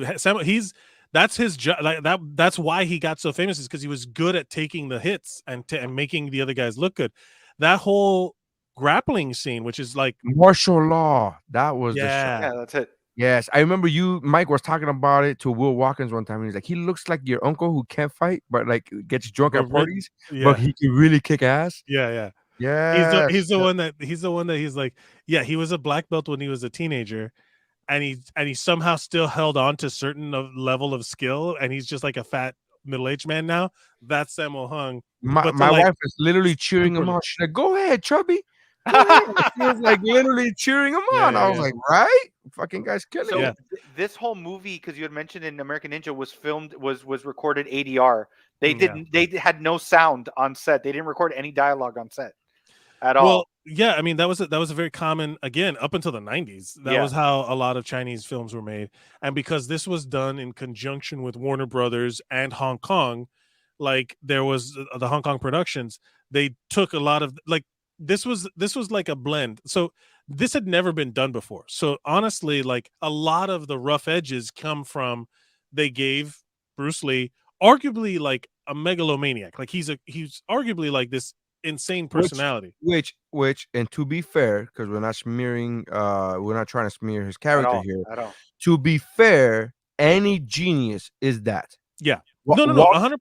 that's his job. Like that's why he got so famous, is because he was good at taking the hits and making the other guys look good. That whole grappling scene, which is like martial law, that was the show. Yeah, that's it. Yes, I remember Mike was talking about it to Will Watkins one time. And he's like, he looks like your uncle who can't fight, but like gets drunk at parties, but he can really kick ass. Yeah. Yeah, he's the one that he's like, yeah, he was a black belt when he was a teenager, and he somehow still held on to certain level of skill, and he's just like a fat middle-aged man now. That's Sammo Hung. My But like, wife is literally cheering him super- on. She's like, "Go ahead, chubby." Go ahead. She was like literally cheering him Yeah, on. I was yeah. like, "Right, fucking guy's killing So it." this whole movie, because you had mentioned in American Ninja, was filmed was recorded ADR. They didn't. They had no sound on set. They didn't record any dialogue on set at all. Well, yeah, I mean that was a very common, again, up until the 90s. That was how a lot of Chinese films were made, and because this was done in conjunction with Warner Brothers and Hong Kong, like there was the Hong Kong productions. They took a lot of like this was like a blend. So this had never been done before. So honestly, like a lot of the rough edges come from they gave Bruce Lee arguably like a megalomaniac. Like he's arguably like this insane personality. Which, and to be fair, because we're not smearing, we're not trying to smear his character here. At all. To be fair, any genius is that. Yeah. No, 100%.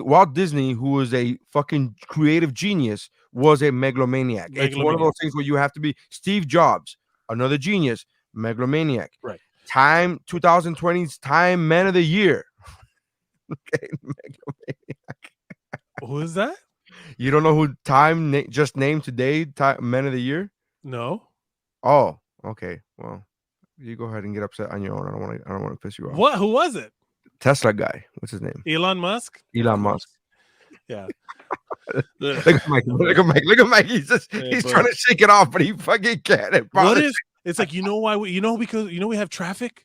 Walt Disney, who was a fucking creative genius, was a megalomaniac. It's one of those things where you have to be. Steve Jobs, another genius, megalomaniac. Right. Time 2020's Time Man of the Year. Okay, megalomaniac. Who is that? You don't know who Time just named today Man of the Year? No. Oh, okay. Well, you go ahead and get upset on your own. I don't want to piss you off. What? Who was it? Tesla guy. What's his name? Elon Musk. Elon Musk. Yeah. Look at Mike. Look at Mike. He's trying to shake it off, but he fucking can't. What is? It's like, you know why? Because we have traffic.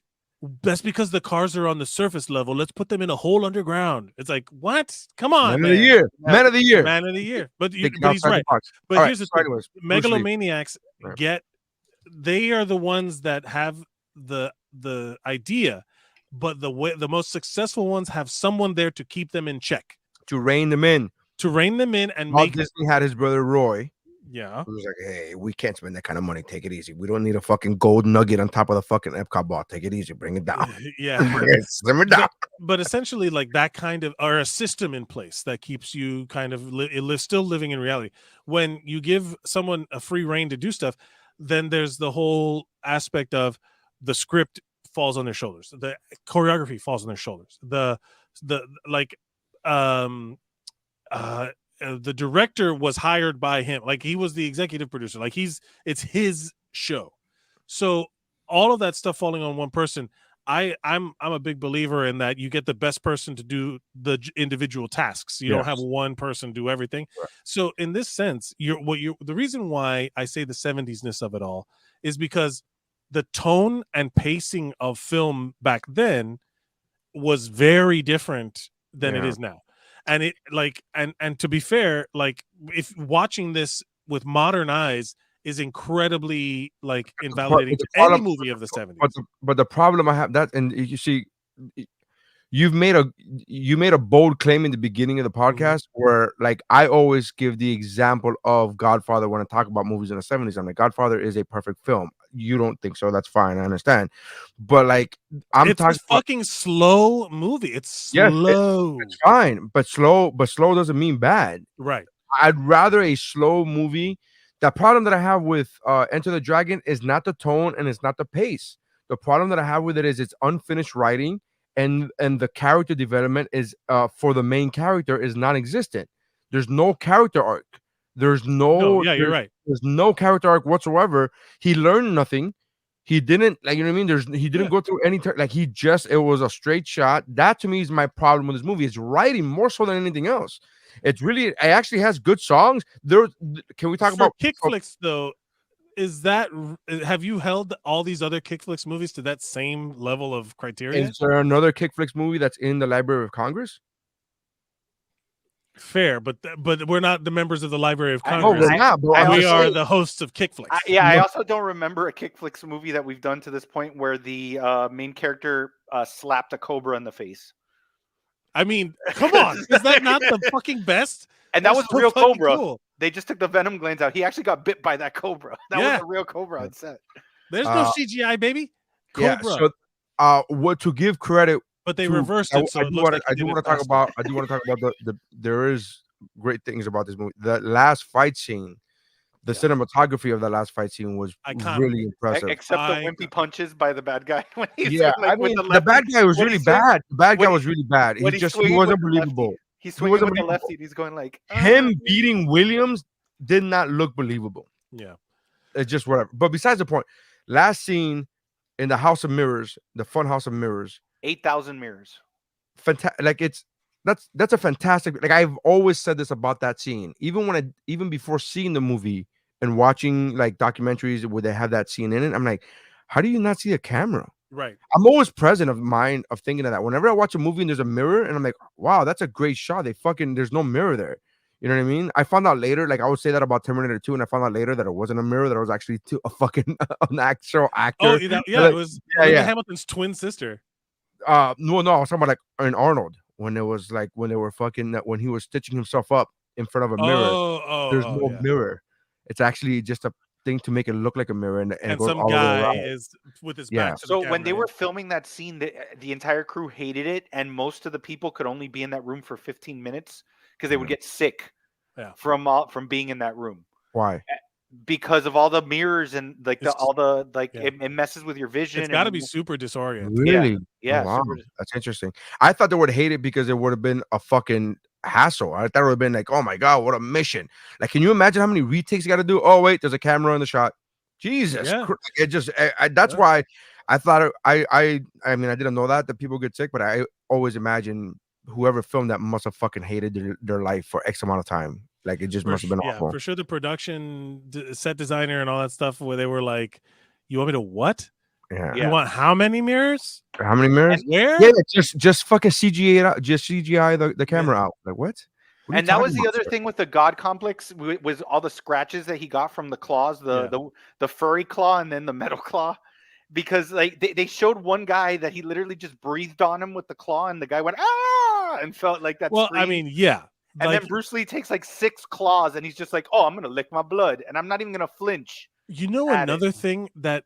That's because the cars are on the surface level. Let's put them in a hole underground. It's like, what? Come on, Man of the Year. Man of the Year. Man of the Year. But he's right. But here's the thing: megalomaniacs they are the ones that have the idea, but the most successful ones have someone there to keep them in check, to rein them in, and Walt Disney had his brother Roy. Yeah, he was like, "Hey, we can't spend that kind of money. Take it easy. We don't need a fucking gold nugget on top of the fucking Epcot ball. Take it easy. Bring it down. Yeah, slim it down." But essentially, like that kind of, or a system in place that keeps you kind of still living in reality. When you give someone a free reign to do stuff, then there's the whole aspect of the script falls on their shoulders, the choreography falls on their shoulders, the director was hired by him, like he was the executive producer, like it's his show. So all of that stuff falling on one person, I'm a big believer in that. You get the best person to do the individual tasks. You don't have one person do everything. Right. So in this sense, the reason why I say the 70s-ness of it all is because the tone and pacing of film back then was very different than it is now. And it like, and to be fair, like if watching this with modern eyes is incredibly like invalidating to any movie of the 70s. But the problem I have that, and you see, you made a bold claim in the beginning of the podcast where like I always give the example of Godfather when I talk about movies in the 70s. I'm like, Godfather is a perfect film. You don't think so? That's fine. I understand. But like it's a fucking slow movie. It's slow. It's fine, but slow doesn't mean bad. Right. I'd rather a slow movie. The problem that I have with Enter the Dragon is not the tone and it's not the pace. The problem that I have with it is it's unfinished writing, and the character development is for the main character is non-existent. There's no character arc. You're right. There's no character arc whatsoever. He learned nothing. He didn't, like, you know what I mean? He didn't go through any it was a straight shot. That to me is my problem with this movie. It's writing more so than anything else. It actually has good songs. Can we talk about KickFlix though? Have you held all these other KickFlix movies to that same level of criteria? Is there another KickFlix movie that's in the Library of Congress? Fair, but we're not the members of the Library of Congress. We are the hosts of KickFlix. I also don't remember a KickFlix movie that we've done to this point where the main character slapped a cobra in the face. I mean, come on. Is that not the fucking best? And that was a real cobra. Cool. They just took the venom glands out. He actually got bit by that cobra. That was a real cobra on set. There's no CGI, baby. Cobra. Yeah, so what to give credit, but they reversed it. So I do want to talk about there is great things about this movie. The last fight scene, The cinematography of that last fight scene was Iconic. really impressive. Except the wimpy punches by the bad guy. When he's Yeah, like, I with mean, the the lefty. bad guy was When really he's swing- bad. The bad guy when was he- really bad. He when he's just he swinging wasn't with the lefty. believable. He's swinging wasn't with the believable. lefty, and he's going like Him beating Williams did not look believable. Yeah. It's just whatever. But besides the point, last scene in the House of Mirrors, the Fun House of Mirrors, 8,000 mirrors. fantastic. Like that's a fantastic. Like I've always said this about that scene, even before seeing the movie and watching like documentaries where they have that scene in it. I'm like, how do you not see a camera? Right. I'm always present of mind of thinking of that. Whenever I watch a movie and there's a mirror, and I'm like, wow, that's a great shot. There's no mirror there. You know what I mean? I found out later, like I would say that about Terminator 2, and I found out later that it wasn't a mirror, that it was actually a fucking an actual actor. Oh, it was Linda Hamilton's twin sister. No, I was talking about like in Arnold when it was like when they were when he was stitching himself up in front of a mirror. There's no mirror. It's actually just a thing to make it look like a mirror, and it goes some all the way guy around. is with his back. To the So when they camera, were filming that scene, the entire crew hated it, and most of the people could only be in that room for 15 minutes because they would get sick from being in that room. Why? Because of all the mirrors and like it messes with your vision. It's got to be super disorienting. Really? Yeah. Oh, wow. Super. That's interesting. I thought they would hate it because it would have been a fucking hassle. I thought it would have been like, oh my god, what a mission! Like, can you imagine how many retakes you got to do? Oh wait, there's a camera in the shot. Jesus, it just that's why I thought I mean I didn't know that people get sick, but I always imagine whoever filmed that must have fucking hated their life for X amount of time. Like it just must have been awful. For sure, the production set designer and all that stuff where they were like, "You want me to what? Yeah. You want how many mirrors? How many mirrors? And where? Yeah, just fucking CGI it out. Just CGI the camera out. Like what? And that was the other thing with the God complex was all the scratches that he got from the claws, the furry claw and then the metal claw, because like they showed one guy that he literally just breathed on him with the claw, and the guy went ah and felt like that. Well, scream. I mean, yeah. And then Bruce Lee takes like 6 claws, and he's just like, "Oh, I'm gonna lick my blood, and I'm not even gonna flinch." You know, another thing that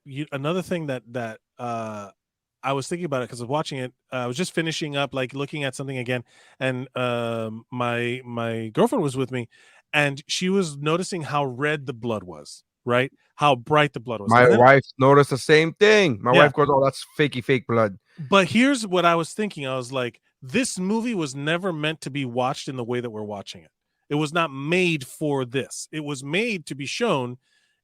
I was thinking about it because I was watching it. I was just finishing up, like looking at something again, and my girlfriend was with me, and she was noticing how red the blood was, right? How bright the blood was. My wife noticed the same thing. My wife goes, "Oh, that's fake blood." But here's what I was thinking. I was like, this movie was never meant to be watched in the way that we're watching it. It was not made for this. It was made to be shown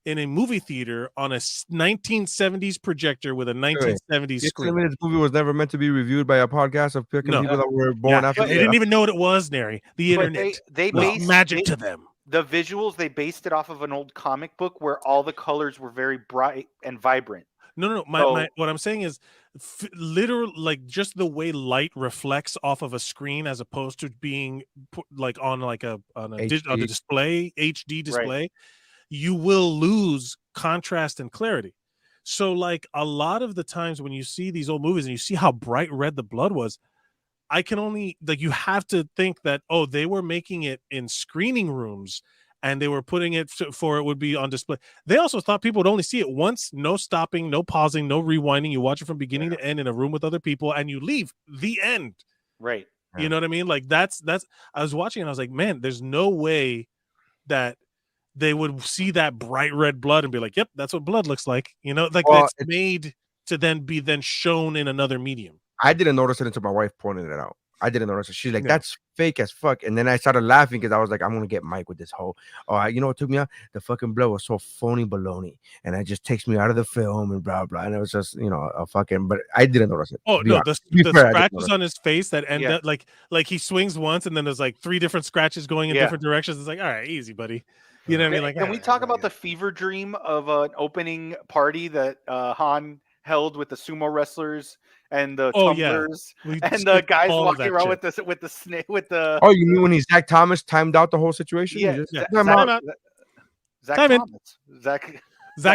in a movie theater on a 1970s projector with a 1970s screen. This movie was never meant to be reviewed by a podcast of picking people that were born after. They didn't even know what it was, Neri. The internet. They based magic to them. The visuals, they based it off of an old comic book where all the colors were very bright and vibrant. No. What I'm saying is, literally, like just the way light reflects off of a screen, as opposed to being put, like on a display, HD display. Right. You will lose contrast and clarity. So, like a lot of the times when you see these old movies and you see how bright red the blood was, I can only you have to think that they were making it in screening rooms. And they were putting it for it would be on display. They also thought people would only see it once, no stopping, no pausing, no rewinding. You watch it from beginning to end in a room with other people, and you leave. The end. Right. You know what I mean? Like that's. I was watching and I was like, man, there's no way that they would see that bright red blood and be like, yep, that's what blood looks like. You know, like it's made to then be shown in another medium. I didn't notice it until my wife pointed it out. I didn't notice it. She's like, that's fake as fuck. And then I started laughing because I was like, I'm going to get Mike with this whole, you know what took me out? The fucking blood was so phony baloney. And it just takes me out of the film and blah, blah. And it was just, a fucking, but I didn't notice it. Oh, no, the scratches on his face that end up like he swings once and then there's like 3 different scratches going in different directions. It's like, all right, easy, buddy. You know what I mean? Like, can we talk about the fever dream of an opening party that Han held with the sumo wrestlers and the tumblers and the guys walking around with the snake with the. Oh, you mean when Zach Thomas timed out the whole situation? Yeah, Zach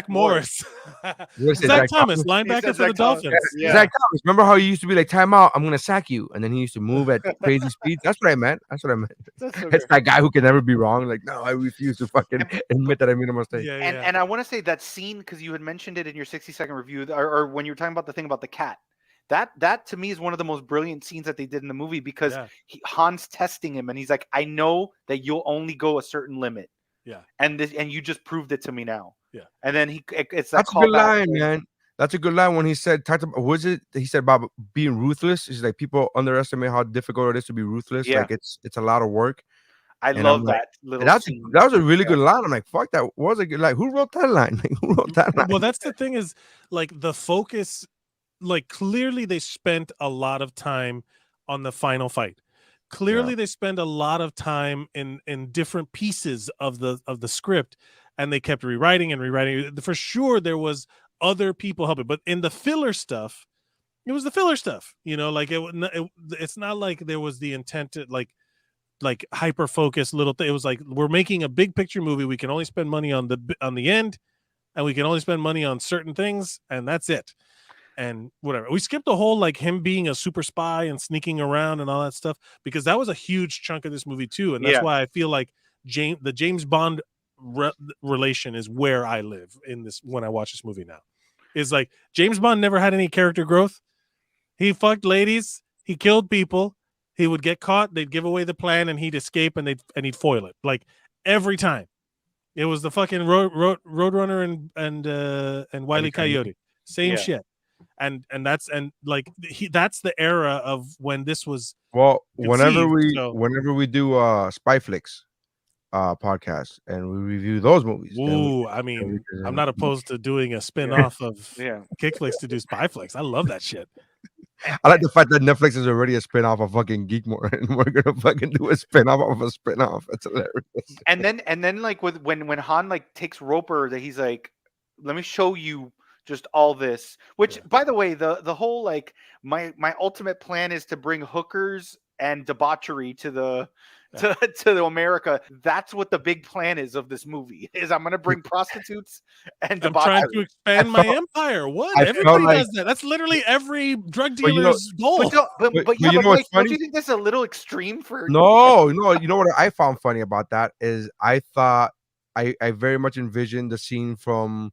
Morris. Zach Thomas, linebacker for the Dolphins. Yeah. Zach Thomas. Remember how he used to be like, time out, I'm going to sack you. And then he used to move at crazy speed. That's what I meant. It's that guy who can never be wrong. Like, no, I refuse to fucking admit that I made a mistake. And I want to say that scene, because you had mentioned it in your 60-second review, or when you were talking about the thing about the cat. That to me is one of the most brilliant scenes that they did in the movie because Han's testing him and he's like, I know that you'll only go a certain limit. Yeah. And you just proved it to me now. Yeah. And then it's that That's a good callback line, to- man. That's a good line when he talked about, was it, he said about being ruthless. He's like, people underestimate how difficult it is to be ruthless. Yeah. Like it's a lot of work. I And love I'm like, that little that scene. was a really good line. I'm like, fuck, that was a good, like, who wrote that line? Like, who wrote that line? Well, that's the thing is, like, the focus, like, clearly they spent a lot of time on the final fight. Clearly they spend a lot of time in different pieces of the script, and they kept rewriting and rewriting. For sure there was other people helping, but in the filler stuff, it was the filler stuff, you know, like it's not like there was the intent to like hyper focused little thing. It was like, we're making a big picture movie, we can only spend money on the end, and we can only spend money on certain things, and that's it. And whatever, we skipped the whole like him being a super spy and sneaking around and all that stuff, because that was a huge chunk of this movie too. And that's why I feel like the James Bond relation is where I live in this when I watch this movie now. Is like, James Bond never had any character growth. He fucked ladies, he killed people, he would get caught, they'd give away the plan, and he'd escape, and he'd foil it. Like, every time. It was the fucking Roadrunner and Wile E. Coyote. Same shit. And that's the era of when this was. Well, whenever conceived, we do Spy Flicks podcast and we review those movies. Ooh, I mean, I'm not opposed to doing a spin-off of KickFlix to do Spy Flicks. I love that shit. I like the fact that Netflix is already a spin-off of fucking Geekmore, and we're gonna fucking do a spin-off of a spin-off. That's hilarious. And then like when Han like takes Roper, that he's like, let me show you just all this. Which, by the way, the whole like my ultimate plan is to bring hookers and debauchery to the America. That's what the big plan is of this movie. Is I'm gonna bring prostitutes and debauchery. I'm trying to expand my empire. What? Everybody does that. That's literally every drug dealer's goal. But Mike, don't you think that's a little extreme for? No. You know what I found funny about that is I thought I very much envisioned the scene from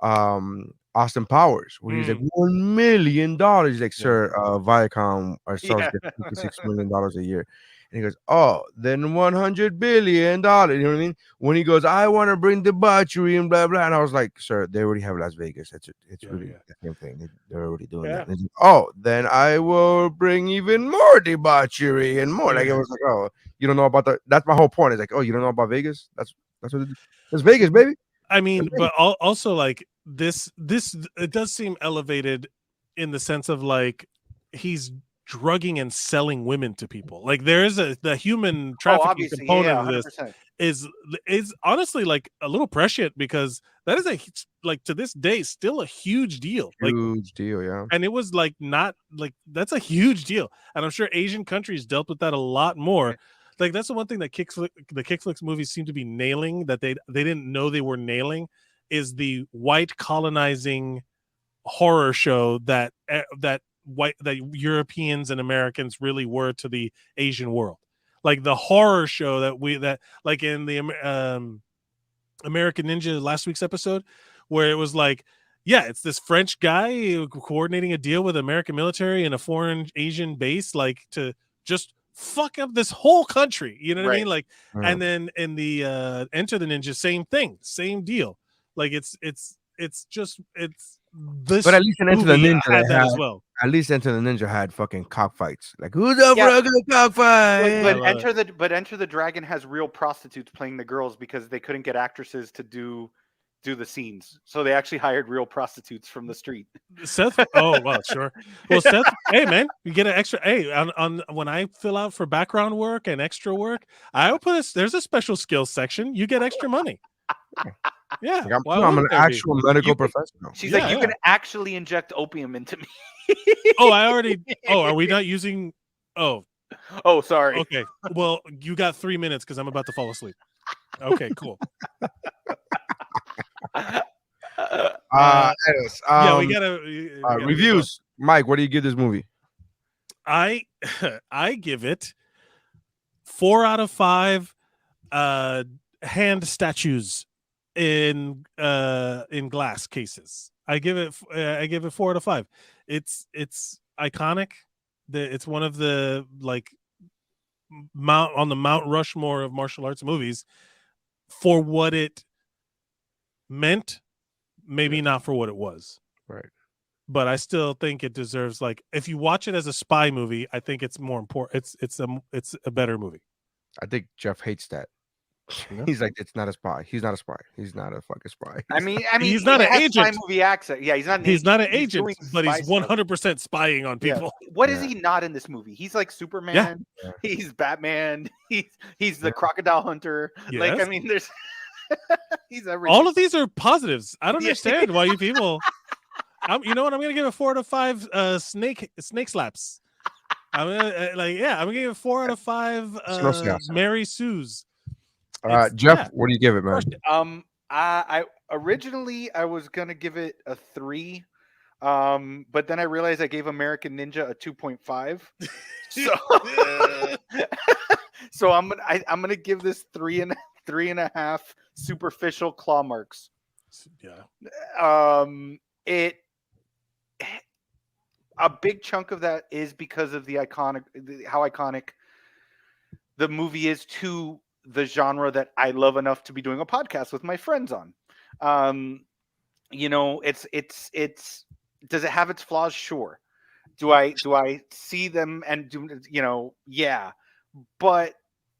Austin Powers where he's like $1 million. He's like, sir, Viacom ourselves get $56 million a year. And he goes, oh, then $100 billion. You know what I mean? When he goes, I want to bring debauchery and blah, blah. And I was like, sir, they already have Las Vegas. It's really the same thing. They're already doing that. And he's like, oh, then I will bring even more debauchery and more. Like, it was like, oh, you don't know about that's my whole point. It's like, oh, you don't know about Vegas? That's what it is. It's Vegas, baby. I mean, but also like this, it does seem elevated in the sense of like he's drugging and selling women to people. Like there is the human trafficking component of this 100%. is honestly like a little prescient, because that is like to this day still a huge deal. Huge deal, yeah. And it was like not like that's a huge deal, and I'm sure Asian countries dealt with that a lot more. Like that's the one thing that the KickFlix movies seem to be nailing, that they didn't know they were nailing, is the white colonizing horror show that Europeans and Americans really were to the Asian world. Like the horror show that like in the American Ninja last week's episode, where it was like, yeah, it's this French guy coordinating a deal with the American military in a foreign Asian base, like to just fuck up this whole country. You know what I mean? Like, and then in the Enter the Ninja, same thing, same deal. Like it's this. But at least in Enter the Ninja had that as well. At least Enter the Ninja had fucking cockfights. Like, who's up for a good cockfight? But Enter the Dragon has real prostitutes playing the girls because they couldn't get actresses to do the scenes, so they actually hired real prostitutes from the street. Seth, oh well, sure. Well, Seth, hey man, you get an extra. Hey, on when I fill out for background work and extra work, I will there's a special skills section. You get extra money. Yeah, like I'm an actual medical professional. She's like, you can actually inject opium into me. Oh, I already. Oh, are we not using? Oh, sorry. Okay, well, you got 3 minutes because I'm about to fall asleep. Okay, cool. Anyways, yeah, we gotta reviews. Mike, what do you give this movie? I give it 4 out of 5 hand statues in glass cases. I give it 4 out of 5. It's iconic. It's one of the like Mount Rushmore of martial arts movies. for what it meant, maybe not for what it was. Right. But I still think it deserves, like, if you watch it as a spy movie, I think it's more important. It's a better movie. I think Jeff hates that. He's like, it's not a spy. He's not a spy. He's not a fucking spy. I mean, he's not an agent. Spy movie accent. Yeah, he's not. He's not an He's agent, doing but he's spy stuff. 100% spying on people. Yeah. What is he not in this movie? He's like Superman. Yeah. He's Batman. He's the crocodile hunter. Like, I Yes. mean, there's he's everything. All of these are positives. I don't understand why you people. You know what? I'm gonna give it 4 out of 5. Snake slaps. I'm gonna I'm gonna give it 4 out of 5. Mary Sue's. Jeff, what do you give it, man? I originally I was gonna give it a 3, but then I realized I gave American Ninja a 2.5. So I'm gonna give this 3.5 superficial claw marks. Yeah. A big chunk of that is because of how iconic the movie is to the genre that I love enough to be doing a podcast with my friends on. You know, it's does it have its flaws? Sure. Do I see them and do, you know, yeah. But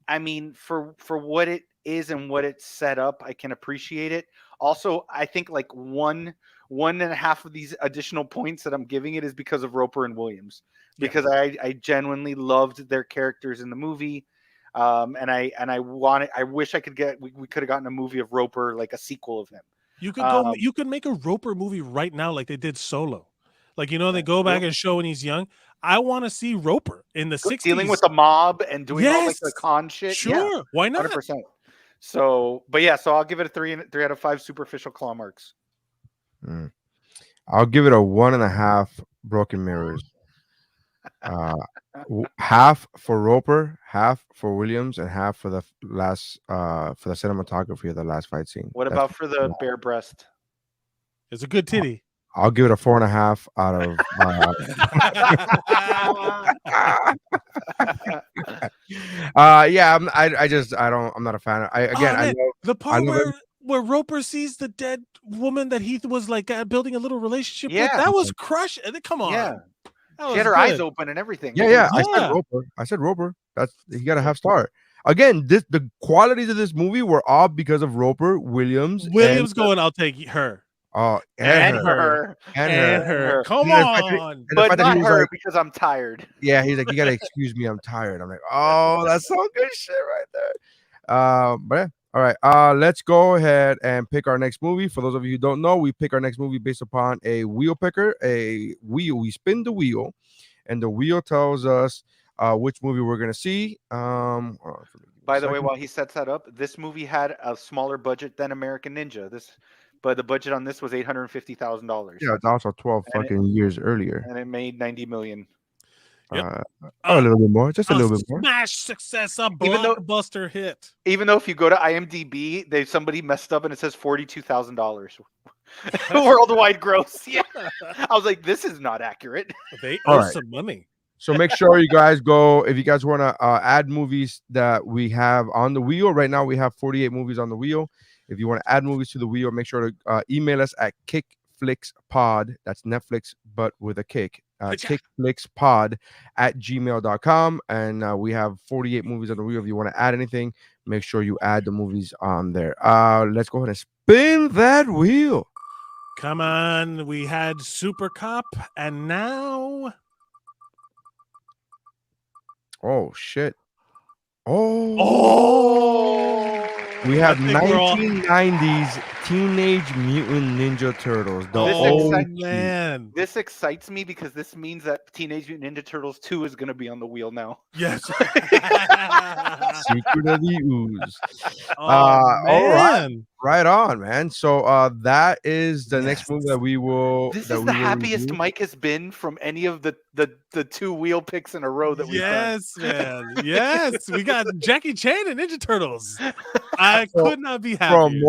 I mean, for what it is and what it's set up, I can appreciate it. Also, I think like 1.5 of these additional points that I'm giving it is because of Roper and Williams, because I genuinely loved their characters in the movie. And I wish I could we could have gotten a movie of Roper, like a sequel of him. You could you could make a Roper movie right now, like they did Solo. Like, you know, they go back and show when he's young. I want to see Roper in the 60s. Dealing with the mob and doing all like the con shit. Sure. Yeah, why not? 100%. So, but yeah, so I'll give it a 3 out of 5 superficial claw marks. I'll give it a 1.5 broken mirrors. Half for Roper, half for Williams, and half for the last for the cinematography of the last fight scene. What about for the bare breast? It's a good titty. I'll give it a 4.5 out of. I'm not a fan. I know the part where Roper sees the dead woman that he was like building a little relationship with. That was crush. Come on. Yeah. She had her eyes open and everything. Yeah. I said Roper. He got a half star. Again, the qualities of this movie were all because of Roper, Williams, going, I'll take her. Oh, and her. Come on. But not her, because I'm tired. Yeah, he's like, you gotta excuse me, I'm tired. I'm like, oh, that's some good shit right there. But yeah. All right, let's go ahead and pick our next movie. For those of you who don't know, we pick our next movie based upon a wheel picker, a wheel. We spin the wheel, and the wheel tells us which movie we're gonna see. By the way, while he sets that up, this movie had a smaller budget than American Ninja. But the budget on this was $850,000. Yeah, it's also 12 years earlier, and it made $90 million. Yep. A little bit more, just a little bit more. Smash success, a blockbuster hit. Even though if you go to IMDb, somebody messed up and it says $42,000 worldwide gross. Yeah, I was like, this is not accurate. They owe some money. So make sure you guys go, if you guys want to add movies that we have on the wheel. Right now we have 48 movies on the wheel. If you want to add movies to the wheel, make sure to email us at KickFlixPod. That's Netflix, but with a kick. KickFlixPod@gmail.com. And we have 48 movies on the wheel. If you want to add anything, make sure you add the movies on there. Let's go ahead and spin that wheel. Come on. We had Super Cop, and now. Oh, shit. Oh. We have 1990s Teenage Mutant Ninja Turtles. This excites me because this means that Teenage Mutant Ninja Turtles 2 is going to be on the wheel now. Yes. Secret of the Ooze. All right. Right on, man. So that is the next movie that we will. This is the happiest Mike has been from any of the 2 wheel picks in a row that we've done. Man. Yes, we got Jackie Chan and Ninja Turtles. I could not be happy.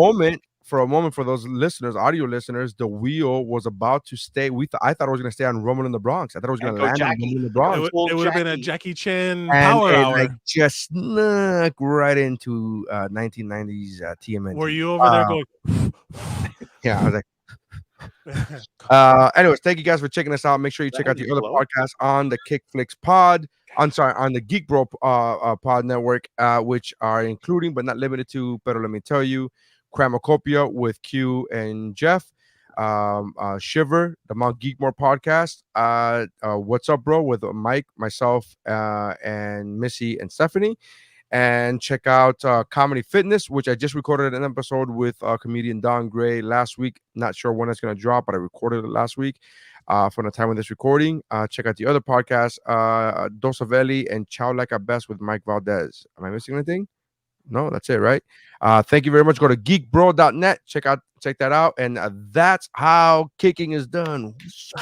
for a moment, for those listeners, audio listeners, the wheel was about to stay. I thought it was going to stay on Rumble in the Bronx. I thought it was going to go land on Jackie. Rumble in the It Bronx. would have been a Jackie Chan And Power Hour. I just snuck right into 1990s TMNT. Were you over there going? Yeah, I was like. Anyways, thank you guys for checking us out. Make sure you check out the other podcasts on the KickFlix pod. I'm sorry, on the Geek Bro pod network, which are including but not limited to, Pero Let Me Tell You, Cramacopia with Q and Jeff, Shiver, the Mount Geekmore podcast, What's Up Bro with Mike, myself, and Missy and Stephanie. And check out Comedy Fitness, which I just recorded an episode with comedian Don Gray last week. Not sure when it's going to drop, but I recorded it last week from the time of this recording. Check out the other podcasts, Dosavelli and Chow Like a Best with Mike Valdez. Am I missing anything? No, that's it, right? Thank you very much. Go to geekbro.net. Check that out. And that's how kicking is done.